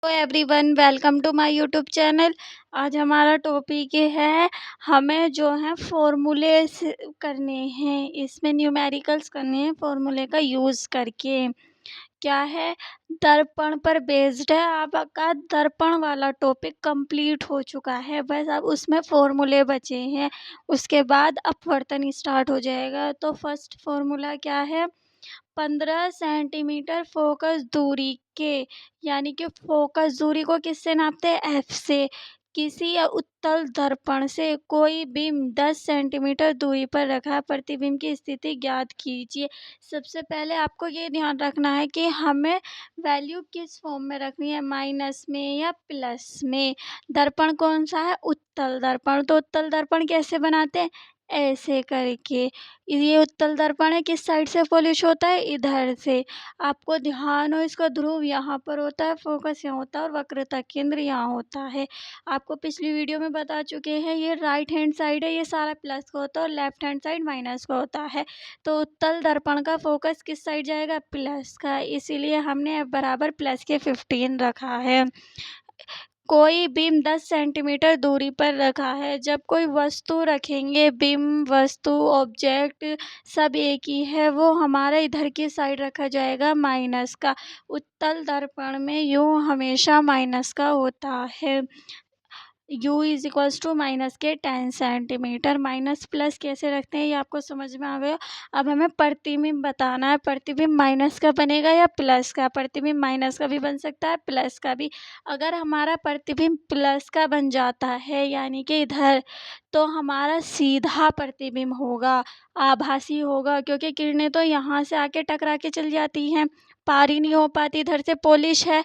Hello everyone, welcome to my YouTube channel. आज हमारा topic है हमें जो है फॉर्मूलेस करने हैं, इसमें न्यूमेरिकल्स करने हैं फॉर्मूले का यूज़ करके। क्या है, दर्पण पर बेस्ड है। आपका दर्पण वाला टॉपिक कंप्लीट हो चुका है, बस अब उसमें फॉर्मूले बचे हैं। उसके बाद अपवर्तन स्टार्ट हो जाएगा। तो फर्स्ट फॉर्मूला क्या है, 15 सेंटीमीटर फोकस दूरी के, यानी कि फोकस दूरी को किससे नापते हैं, एफ से। किसी उत्तल दर्पण से कोई बीम 10 सेंटीमीटर दूरी पर रखा है, प्रतिबिंब की स्थिति ज्ञात कीजिए। सबसे पहले आपको ये ध्यान रखना है कि हमें वैल्यू किस फॉर्म में रखनी है, माइनस में या प्लस में। दर्पण कौन सा है, उत्तल दर्पण। तो उत्तल दर्पण कैसे बनाते हैं, ऐसे करके। ये उत्तल दर्पण है, किस साइड से पॉलिश होता है, इधर से। आपको ध्यान हो, इसका ध्रुव यहाँ पर होता है, फोकस यहाँ होता है और वक्रता केंद्र यहाँ होता है। आपको पिछली वीडियो में बता चुके हैं, ये राइट हैंड साइड है, ये सारा प्लस का होता है और लेफ्ट हैंड साइड माइनस का होता है। तो उत्तल दर्पण का फोकस किस साइड जाएगा, प्लस का, इसीलिए हमने बराबर प्लस के 15 रखा है। कोई बीम 10 सेंटीमीटर दूरी पर रखा है। जब कोई वस्तु रखेंगे, बीम, वस्तु, ऑब्जेक्ट सब एक ही है, वो हमारा इधर की साइड रखा जाएगा माइनस का। उत्तल दर्पण में यूँ हमेशा माइनस का होता है। u is equals to minus के 10 सेंटीमीटर। माइनस प्लस कैसे रखते हैं ये आपको समझ में आ गया। अब हमें प्रतिबिंब बताना है। प्रतिबिंब माइनस का बनेगा या प्लस का। प्रतिबिंब माइनस का भी बन सकता है, प्लस का भी। अगर हमारा प्रतिबिंब प्लस का बन जाता है, यानी कि इधर, तो हमारा सीधा प्रतिबिंब होगा, आभासी होगा, क्योंकि किरणें तो यहाँ से आके टकरा के चल जाती हैं, पार ही नहीं हो पाती। इधर से पॉलिश है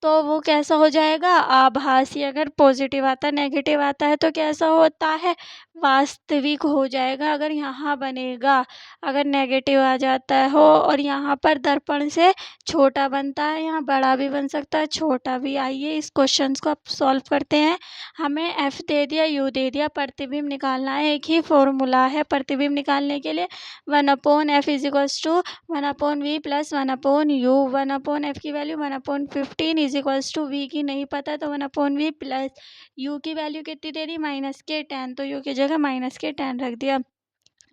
तो वो कैसा हो जाएगा, आभासी। अगर पॉजिटिव आता, नेगेटिव आता है तो कैसा होता है, वास्तविक हो जाएगा। अगर यहाँ बनेगा, अगर नेगेटिव आ जाता हो और यहाँ पर दर्पण से छोटा बनता है, यहाँ बड़ा भी बन सकता है, छोटा भी। आइए इस क्वेश्चन को अब सॉल्व करते हैं। हमें एफ दे दिया, यू दे दिया, प्रतिबिंब निकालना है। एक ही फॉर्मूला है प्रतिबिंब निकालने के लिए, 1/f is equals to 1/v plus 1/u। 1/f की value 1/15 is equals to v की नहीं पता, तो 1/v प्लस u की वैल्यू कितनी दे दी, -10। तो u की जगह -10 रख दिया।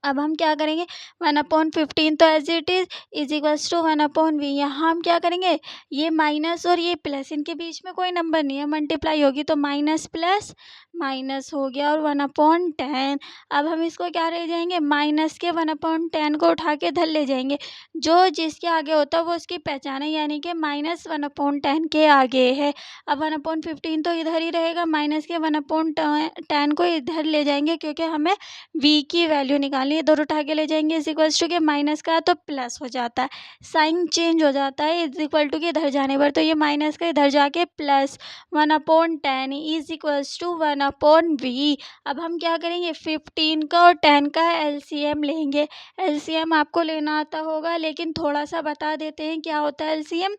अब हम क्या करेंगे, 1/15 तो as it is equals to 1/v। यहाँ हम क्या करेंगे, ये माइनस और ये प्लस, इनके बीच में कोई नंबर नहीं है, मल्टीप्लाई होगी तो माइनस प्लस माइनस हो गया और 1/10। अब हम इसको क्या ले जाएंगे, माइनस के 1/10 को उठा के इधर ले जाएंगे। जो जिसके आगे होता है वो उसकी पहचान है, यानी कि -1/10 के आगे है। अब 1/15 तो इधर ही रहेगा, माइनस के 1/10 को इधर ले जाएंगे, क्योंकि हमें v की वैल्यू निकालनी है। इधर उठा के ले जाएंगे, इज इक्वल्स टू के माइनस का तो प्लस हो जाता है, साइन चेंज हो जाता है, इज इक्वल टू के इधर जाने पर, तो ये माइनस का इधर जाके plus 1/10 is equals to 1/v। अब हम क्या करेंगे, 15 का और 10 का एलसीएम लेंगे। एलसीएम आपको लेना आता होगा, लेकिन थोड़ा सा बता देते हैं क्या होता है एलसीएम।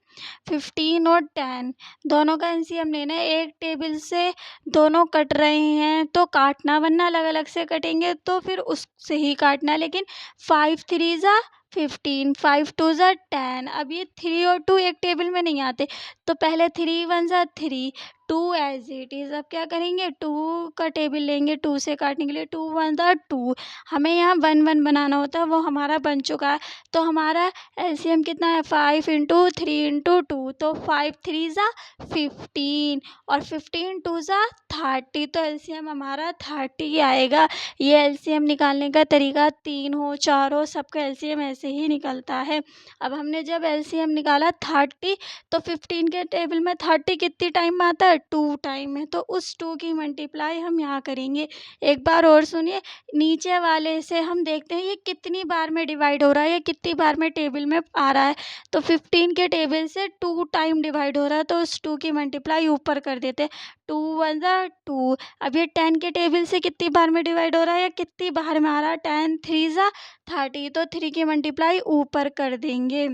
15 और 10 दोनों का एलसीएम लेना है। एक टेबल से दोनों कट रहे हैं तो काटना, वरना अलग अलग से कटेंगे तो फिर उससे ही काटना। लेकिन 5 3 ज़ा 15, 5 2 ज़ा 10। अब ये 3 और 2 एक टेबल में नहीं आते, तो पहले 3 1 ज़ा 3, 2 एज इट इज़। अब क्या करेंगे, 2 का टेबल लेंगे 2 से काटने के लिए, 2 1 ज़ा 2। हमें यहाँ 1 1 बनाना होता है, वो हमारा बन चुका है। तो हमारा एलसीएम कितना है, 5 × 3 × 2, तो 5 3 ज़ा 15 और 15 2 ज़ा 30, तो एलसीएम हमारा 30 आएगा। ये एलसीएम निकालने का तरीका 3 हो 4 हो, सबका एलसीएम ऐसे ही निकलता है। अब हमने जब एलसीएम निकाला 30, तो 15 के टेबल में 30 कितनी टाइम में आता है, 2 टाइम में, तो उस 2 की मल्टीप्लाई हम यहाँ करेंगे। एक बार और सुनिए, नीचे वाले से हम देखते हैं ये कितनी बार में डिवाइड हो रहा है, ये कितनी बार में टेबल में आ रहा है। तो 15 के टेबल से 2 टाइम डिवाइड हो रहा है, तो उस 2 की मल्टीप्लाई ऊपर कर देते हैं, 2 1 ज़ा 2। अब ये 10 के टेबल से कितनी बार में डिवाइड हो रहा है या कितनी बार में आ रहा है, 10 3 ज़ा 30, तो 3 की मल्टीप्लाई ऊपर कर देंगे।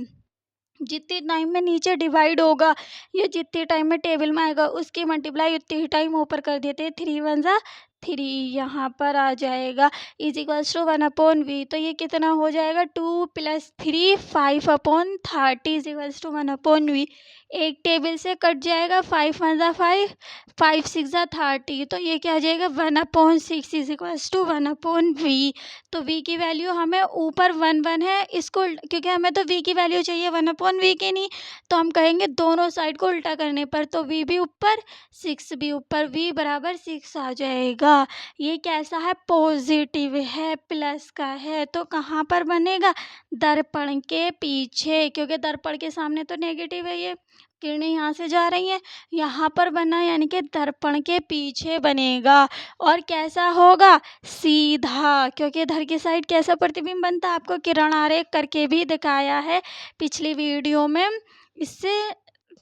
जितनी टाइम में नीचे डिवाइड होगा, ये जितनी टाइम में टेबल में आएगा, उसकी मल्टीप्लाई उतनी ही टाइम ऊपर कर देते हैं। 3 1 ज़ा 3 यहाँ पर आ जाएगा, इज इक्वल्स टू 1/v। तो ये कितना हो जाएगा, 2 + 3 5/30 इज इक्वल्स टू 1/v। एक टेबल से कट जाएगा, 5 वन ज़ा 5, 5 6 ज़ा 30, तो ये क्या आ जाएगा 1/6 इज इक्वल्स टू 1/v। तो v की वैल्यू हमें ऊपर 1 है, इसको क्योंकि हमें तो v की वैल्यू चाहिए 1/v की नहीं, तो हम कहेंगे दोनों साइड को उल्टा करने पर, तो v भी ऊपर 6 भी ऊपर, v बराबर 6 आ जाएगा। ये कैसा है, पॉजिटिव है, प्लस का है, तो कहाँ पर बनेगा, दर्पण के पीछे, क्योंकि दर्पण के सामने तो नेगेटिव है, ये किरणें यहाँ से जा रही हैं, यहाँ पर बना यानी कि दर्पण के पीछे बनेगा। और कैसा होगा, सीधा, क्योंकि इधर की साइड कैसा प्रतिबिंब बनता है, आपको किरण आरेख करके भी दिखाया है पिछली वीडियो में। इससे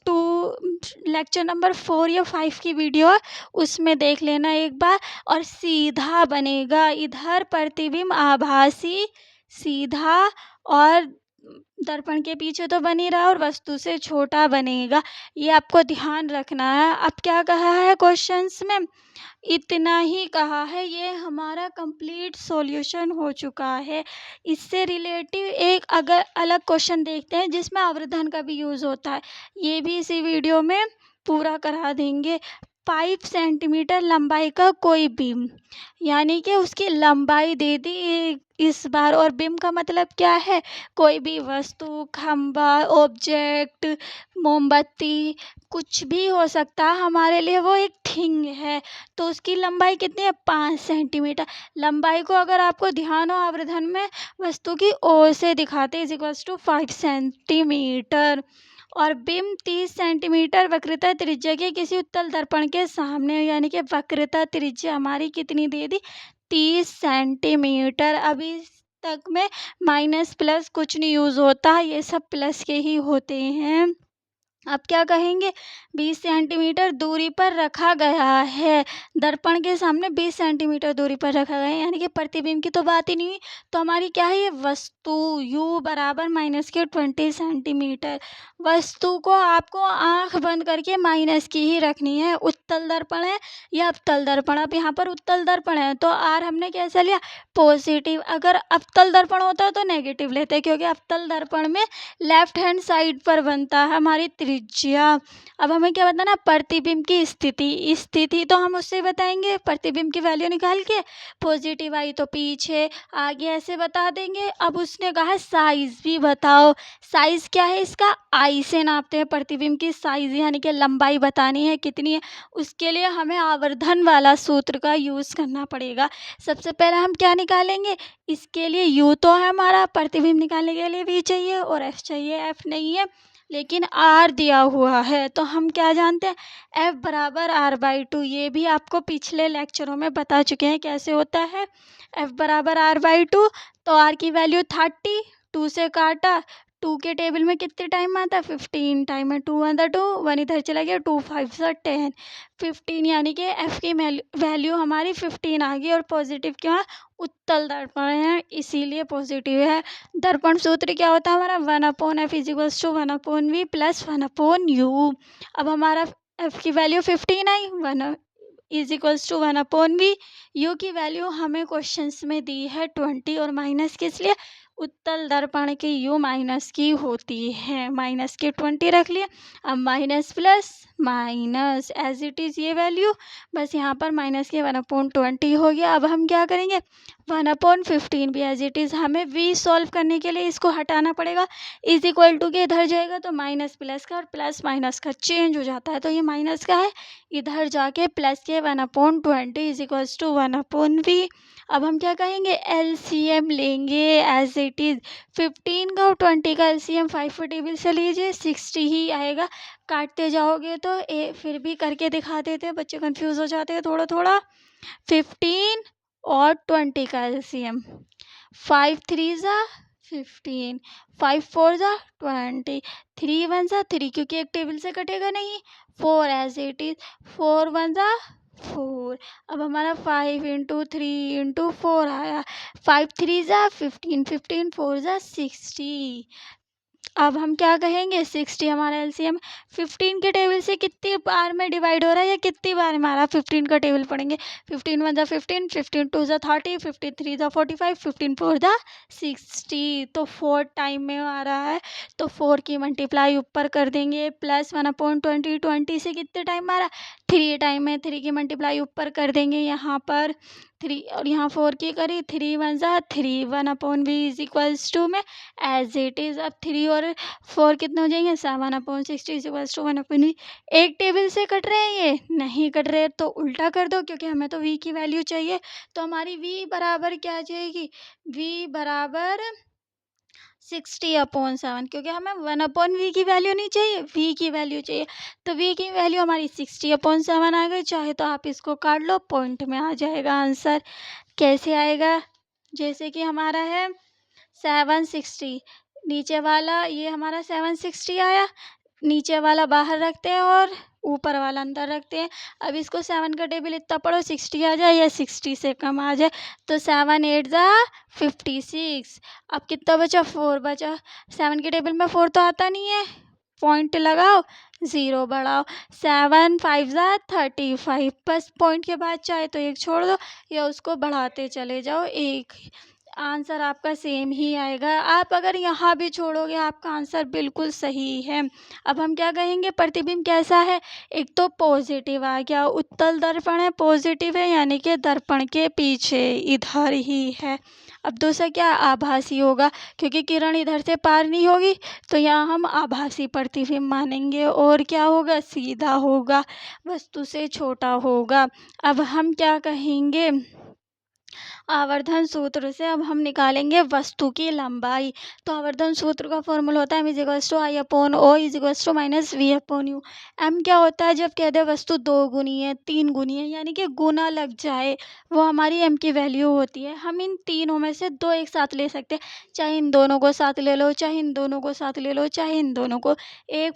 टू लेक्चर नंबर 4 या 5 की वीडियो है, उसमें देख लेना एक बार। और सीधा बनेगा, इधर प्रतिबिंब आभासी सीधा, और दर्पण के पीछे तो बन ही रहा और वस्तु से छोटा बनेगा, ये आपको ध्यान रखना है। अब क्या कहा है क्वेश्चंस में, इतना ही कहा है, ये हमारा कंप्लीट सॉल्यूशन हो चुका है। इससे रिलेटिव एक अगर अलग क्वेश्चन देखते हैं जिसमें आवर्धन का भी यूज़ होता है, ये भी इसी वीडियो में पूरा करा देंगे। 5 सेंटीमीटर लंबाई का कोई बीम, यानी कि उसकी लंबाई दे दी इस बार, और बीम का मतलब क्या है, कोई भी वस्तु, खंबा, ऑब्जेक्ट, मोमबत्ती, कुछ भी हो सकता है, हमारे लिए वो एक थिंग है। तो उसकी लंबाई कितनी है, 5 सेंटीमीटर। लंबाई को अगर आपको ध्यान हो आवर्धन में वस्तु की ओर से दिखाते इज इक्वल्स टू 5 सेंटीमीटर। और बिम 30 सेंटीमीटर वक्रता त्रिज्या के किसी उत्तल दर्पण के सामने, यानी कि वक्रता त्रिज्या हमारी कितनी दे दी, 30 सेंटीमीटर। अभी तक में माइनस प्लस कुछ नहीं यूज़ होता, ये सब प्लस के ही होते हैं। अब क्या कहेंगे, 20 सेंटीमीटर दूरी पर रखा गया है, दर्पण के सामने 20 सेंटीमीटर दूरी पर रखा गया है, यानी कि प्रतिबिंब की तो बात ही नहीं हुई। तो हमारी क्या है, ये वस्तु u बराबर -20 सेंटीमीटर। वस्तु को आपको आंख बंद करके माइनस की ही रखनी है। उत्तल दर्पण है या अवतल दर्पण, अब यहाँ पर उत्तल दर्पण है तो r हमने कैसा लिया, पॉजिटिव। अगर अवतल दर्पण होता तो नेगेटिव लेते, क्योंकि अवतल दर्पण में लेफ्ट हैंड साइड पर बनता है हमारी त्रिज्या। अब हमें क्या बताना, प्रतिबिंब की स्थिति, स्थिति तो हम उससे बताएंगे, प्रतिबिंब की वैल्यू निकाल के, पॉजिटिव आई तो पीछे, आगे ऐसे बता देंगे। अब उसने कहा साइज भी बताओ, साइज क्या है इसका, आई से नापते हैं प्रतिबिंब की साइज, यानी कि लंबाई बतानी है कितनी है। उसके लिए हमें आवर्धन वाला सूत्र का यूज़ करना पड़ेगा। सबसे पहले हम क्या निकालेंगे, इसके लिए u तो है हमारा, प्रतिबिंब निकालने के लिए v चाहिए और f चाहिए, f नहीं है लेकिन r दिया हुआ है, तो हम क्या जानते हैं, f बराबर r/2। ये भी आपको पिछले लेक्चरों में बता चुके हैं कैसे होता है, f बराबर r/2। तो r की वैल्यू 30, 2 से काटा, 2 के टेबल में कितने टाइम आता है, 15 टाइम है, 2 1 2, 1 इधर चला गया, 2 5 10, 15, यानी कि f की वैल्यू हमारी 15 आ गई। और पॉजिटिव क्या है, उत्तल दर्पण है इसीलिए पॉजिटिव है। दर्पण सूत्र क्या होता है हमारा, 1/f is equals to 1/v plus 1/u। अब हमारा f की वैल्यू 15 आई, 1 is equals to 1/v। u की वैल्यू हमें क्वेश्चंस में दी है 20, और माइनस किस लिए, उत्तल दर्पण की u माइनस की होती है, माइनस के 20 रख लिया। अब minus plus minus as it is ये वैल्यू, बस यहाँ पर माइनस के 1/20 हो गया। अब हम क्या करेंगे, 1/15 भी एज इट इज़, हमें v सॉल्व करने के लिए इसको हटाना पड़ेगा, इज इक्वल टू के इधर जाएगा तो माइनस प्लस का और प्लस माइनस का चेंज हो जाता है, तो ये माइनस का है, इधर जाके प्लस के 1/20 इज इक्वल्स टू 1/v। अब हम क्या कहेंगे, एलसीएम लेंगे एज इट इज़, 15 का और 20 का एलसीएम 5 टेबल से लीजिए, 60 ही आएगा। काटते जाओगे तो फिर भी करके दिखा देते हैं, बच्चे कंफ्यूज हो जाते हैं थोड़ा थोड़ा। 15 और 20 का एलसीएम, 5 3 ज़ा 15, 5 4 ज़ा 20, 3 1 ज़ा 3, क्योंकि एक टेबल से कटेगा नहीं, 4 एज इट इज़, 4 1 ज़ा 4। अब हमारा 5 इंटू 3 इंटू 4 आया, 5 3 ज़ा 15, 15 4 ज़ा 60, अब हम क्या कहेंगे 60 हमारा एलसीएम 15 के टेबल से कितनी बार में डिवाइड हो रहा है या कितनी बार हमारा 15 का टेबल पढ़ेंगे 15 1 15 15 2 30 15 3 45 15 4 60 तो 4 टाइम में आ रहा है तो 4 की मल्टीप्लाई ऊपर कर देंगे प्लस 1/20 20 से कितने टाइम आ रहा है 3 टाइम में 3 की मल्टीप्लाई ऊपर कर देंगे यहाँ पर 3 और यहाँ 4 की करी 3 1 3 1/v इज इक्वल्स टू में एज इट इज़ अब 3 और 4 कितने हो जाएंगे 7/60 इज इक्वल्स टू 1/v। एक टेबल से कट रहे हैं ये नहीं कट रहे तो उल्टा कर दो क्योंकि हमें तो v की वैल्यू चाहिए तो हमारी v बराबर क्या आ जाएगी v बराबर 60/7 क्योंकि हमें 1/v की वैल्यू नहीं चाहिए v की वैल्यू चाहिए तो v की वैल्यू हमारी 60/7 आ गई चाहे तो आप इसको काट लो पॉइंट में आ जाएगा आंसर कैसे आएगा जैसे कि हमारा है 760 नीचे वाला ये हमारा 760 आया नीचे वाला बाहर रखते हैं और ऊपर वाला अंदर रखते हैं अब इसको 7 का टेबल इतना पढ़ो 60 आ जाए या 60 से कम आ जाए तो 7 8 56 अब कितना बचा 4 बचा 7 के टेबल में 4 तो आता नहीं है पॉइंट लगाओ 0 बढ़ाओ 7 5 35 बस पॉइंट के बाद चाहे तो एक छोड़ दो या उसको बढ़ाते चले जाओ एक आंसर आपका सेम ही आएगा आप अगर यहाँ भी छोड़ोगे आपका आंसर बिल्कुल सही है अब हम क्या कहेंगे प्रतिबिंब कैसा है एक तो पॉजिटिव आ गया उत्तल दर्पण है पॉजिटिव है यानी कि दर्पण के पीछे इधर ही है अब दूसरा क्या आभासी होगा क्योंकि किरण इधर से पार नहीं होगी तो यहाँ हम आभासी प्रतिबिंब मानेंगे और क्या होगा सीधा होगा वस्तु से छोटा होगा अब हम क्या कहेंगे आवर्धन सूत्र से अब हम निकालेंगे वस्तु की लंबाई तो आवर्धन सूत्र का फॉर्मूला होता है m=I/O m क्या होता है जब कह दे वस्तु 2 गुनी है 3 गुनी है यानी कि गुना लग जाए वो हमारी m की वैल्यू होती है हम इन तीनों में से दो एक साथ ले सकते हैं चाहे इन दोनों को साथ ले लो चाहे इन दोनों को साथ ले लो चाहे इन दोनों को एक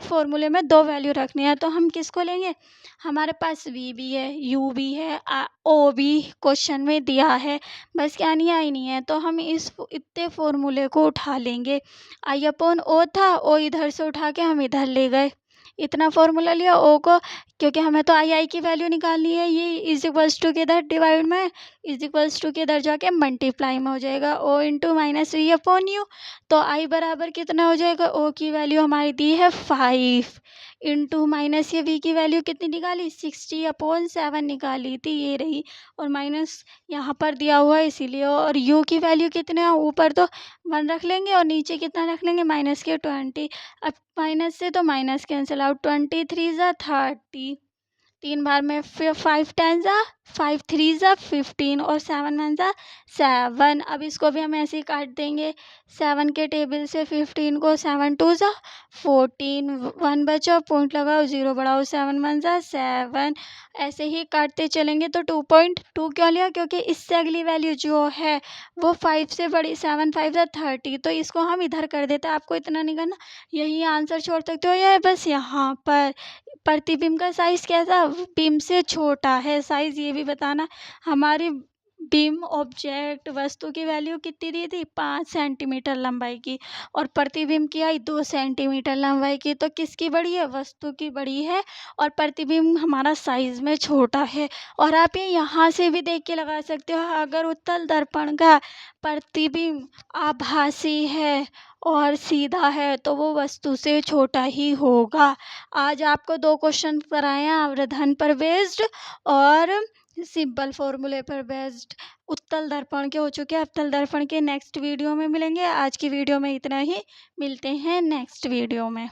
फॉर्मूले में दो वैल्यू रखनी है तो हम किसको लेंगे हमारे पास v भी है u भी है o भी क्वेश्चन में दिया है बस क्या नहीं आई नहीं है तो हम इस इतने फॉर्मूले को उठा लेंगे I/O था o इधर से उठा के हम इधर ले गए इतना फॉर्मूला लिया o को क्योंकि हमें तो आई की वैल्यू निकालनी है ये इज इक्वल्स टू के इधर डिवाइड में इज इक्वल्स टू के इधर जाके मल्टीप्लाई में हो जाएगा o इंटू -v/u तो i बराबर कितना हो जाएगा o की वैल्यू हमारी दी है 5 इंटू माइनस ये v की वैल्यू कितनी निकाली 60/7 निकाली थी ये रही और माइनस यहाँ पर दिया हुआ है इसीलिए और u की वैल्यू कितने है ऊपर तो 1 रख लेंगे और नीचे कितना रख लेंगे माइनस के 20 अब माइनस से तो माइनस कैंसिल आउट 23 30 3 बार में फिर 5 10 5 3 15 और 7 1 7 अब इसको भी हम ऐसे ही काट देंगे 7 के टेबल से 15 को 7 2 14 1 बचा पॉइंट लगाओ 0 बढ़ाओ 7 1 7 ऐसे ही काटते चलेंगे तो 2.2 क्यों लिया क्योंकि इससे अगली वैल्यू जो है वो 5 से बड़ी 7 5 30 तो इसको हम इधर कर देते आपको इतना नहीं करना यही आंसर छोड़ सकते हो या बस यहाँ पर प्रतिबिंब का साइज कैसा बिंब से छोटा है साइज ये भी बताना हमारी बिंब ऑब्जेक्ट वस्तु की वैल्यू कितनी दी थी 5 सेंटीमीटर लंबाई की और प्रतिबिंब की आई 2 सेंटीमीटर लंबाई की तो किसकी बड़ी है वस्तु की बड़ी है और प्रतिबिंब हमारा साइज में छोटा है और आप ये यहाँ से भी देख के लगा सकते हो अगर उत्तल दर्पण का प्रतिबिंब आभासी है और सीधा है तो वो वस्तु से छोटा ही होगा आज आपको 2 क्वेश्चन कराए हैं आवर्धन पर बेस्ड और सिंपल फॉर्मूले पर बेस्ड उत्तल दर्पण के हो चुके हैं अवतल दर्पण के नेक्स्ट वीडियो में मिलेंगे आज की वीडियो में इतना ही मिलते हैं नेक्स्ट वीडियो में।